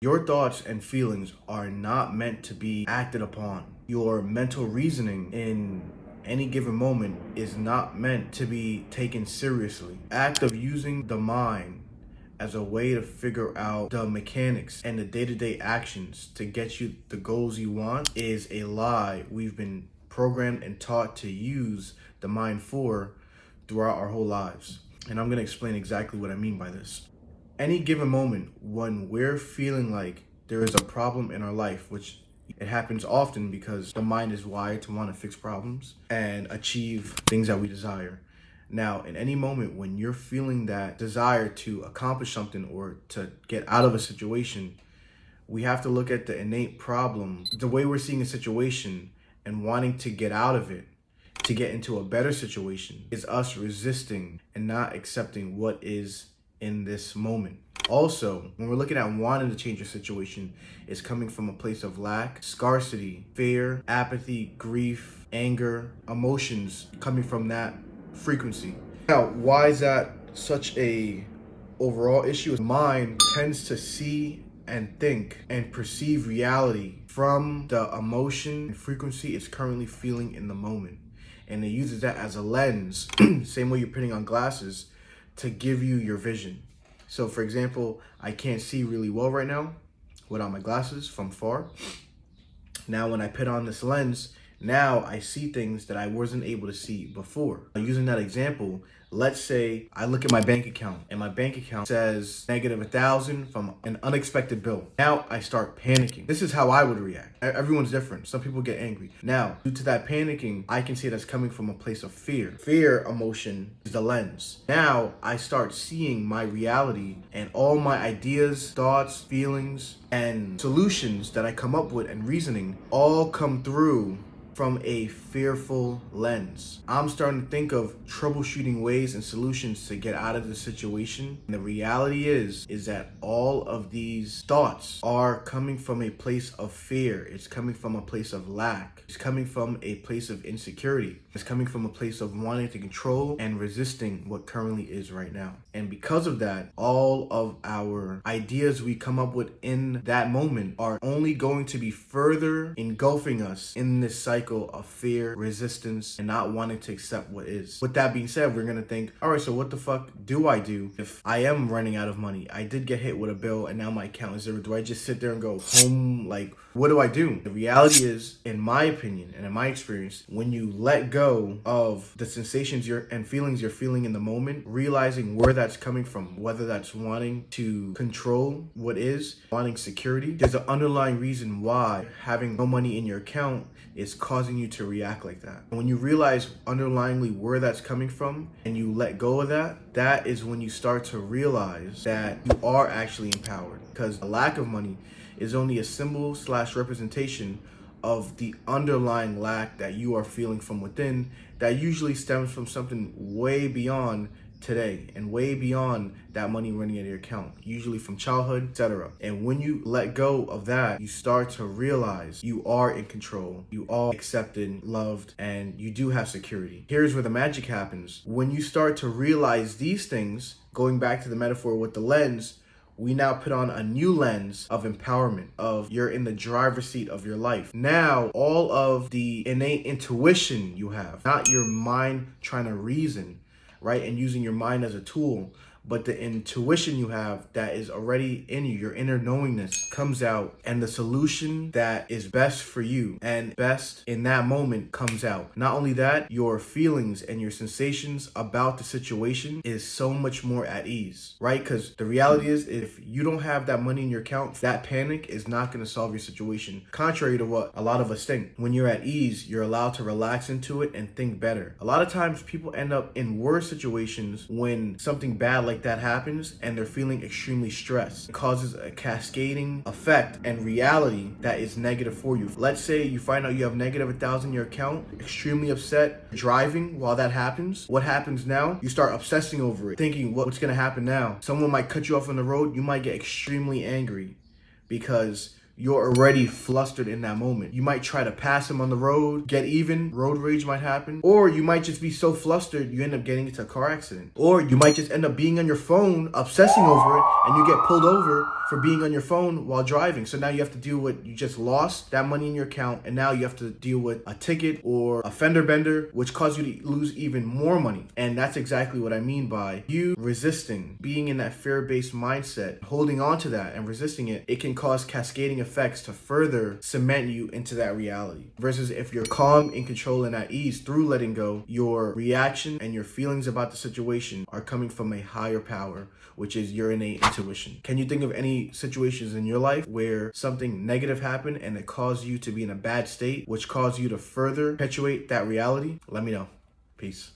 Your thoughts and feelings are not meant to be acted upon. Your mental reasoning in any given moment is not meant to be taken seriously. Act of using the mind as a way to figure out the mechanics and the day-to-day actions to get you the goals you want is a lie we've been programmed and taught to use the mind for throughout our whole lives. And I'm going to explain exactly what I mean by this. Any given moment when we're feeling like there is a problem in our life, which it happens often because the mind is wired to want to fix problems and achieve things that we desire. Now, in any moment when you're feeling that desire to accomplish something or to get out of a situation, we have to look at the innate problem, the way we're seeing a situation and wanting to get out of it, to get into a better situation, is us resisting and not accepting what is in this moment. Also, when we're looking at wanting to change a situation, it's coming from a place of lack, scarcity, fear, apathy, grief, anger, emotions coming from that frequency. Now, why is that such a overall issue? Mind tends to see and think and perceive reality from the emotion and frequency it's currently feeling in the moment. And it uses that as a lens, same way you're putting on glasses, to give you your vision. So for example, I can't see really well right now without my glasses from far. Now when I put on this lens, now I see things that I wasn't able to see before. Using that example, let's say I look at my bank account and my bank account says -1,000 from an unexpected bill. Now I start panicking. This is how I would react. Everyone's different. Some people get angry. Now, due to that panicking, I can see that's coming from a place of fear. Fear emotion is the lens. Now I start seeing my reality and all my ideas, thoughts, feelings, and solutions that I come up with and reasoning all come through from a fearful lens. I'm starting to think of troubleshooting ways and solutions to get out of the situation. And the reality is that all of these thoughts are coming from a place of fear. It's coming from a place of lack. It's coming from a place of insecurity. It's coming from a place of wanting to control and resisting what currently is right now. And because of that, all of our ideas we come up with in that moment are only going to be further engulfing us in this cycle of fear, resistance, and not wanting to accept what is. With that being said, we're gonna think, all right, so what the fuck do I do if I am running out of money? I did get hit with a bill and now my account is zero. Do I just sit there and go home? Like, what do I do? The reality is, in my opinion and in my experience, when you let go of the sensations and feelings you're feeling in the moment, realizing where that's coming from, whether that's wanting to control what is, wanting security, there's an underlying reason why having no money in your account is causing you to react like that. And when you realize underlyingly where that's coming from and you let go of that, that is when you start to realize that you are actually empowered, because the lack of money is only a symbol / representation of the underlying lack that you are feeling from within that usually stems from something way beyond today and way beyond that money running in your account, usually from childhood, etc. And when you let go of that, you start to realize you are in control, you are accepted, loved, and you do have security. Here's where the magic happens. When you start to realize these things, going back to the metaphor with the lens, we now put on a new lens of empowerment, of you're in the driver's seat of your life. Now, all of the innate intuition you have, not your mind trying to reason, right, and using your mind as a tool, but the intuition you have that is already in you, your inner knowingness comes out, and the solution that is best for you and best in that moment comes out. Not only that, your feelings and your sensations about the situation is so much more at ease, right? Because the reality is, if you don't have that money in your account, that panic is not going to solve your situation. Contrary to what a lot of us think, when you're at ease, you're allowed to relax into it and think better. A lot of times people end up in worse situations when something bad like that happens and they're feeling extremely stressed. It causes a cascading effect and reality that is negative for you. Let's say you find out you have -1,000 in your account, extremely upset, driving while that happens. What happens now? You start obsessing over it, thinking what's gonna happen now? Someone might cut you off on the road, you might get extremely angry because you're already flustered in that moment. You might try to pass him on the road, get even, road rage might happen. Or you might just be so flustered, you end up getting into a car accident. Or you might just end up being on your phone, obsessing over it, and you get pulled over for being on your phone while driving. So now you have to deal with, you just lost that money in your account, and now you have to deal with a ticket or a fender bender, which caused you to lose even more money. And that's exactly what I mean by you resisting, being in that fear-based mindset, holding on to that and resisting it. It can cause cascading effects to further cement you into that reality. Versus if you're calm, in control, and at ease through letting go, your reaction and your feelings about the situation are coming from a higher power, which is your innate intuition. Can you think of any situations in your life where something negative happened and it caused you to be in a bad state, which caused you to further perpetuate that reality? Let me know. Peace.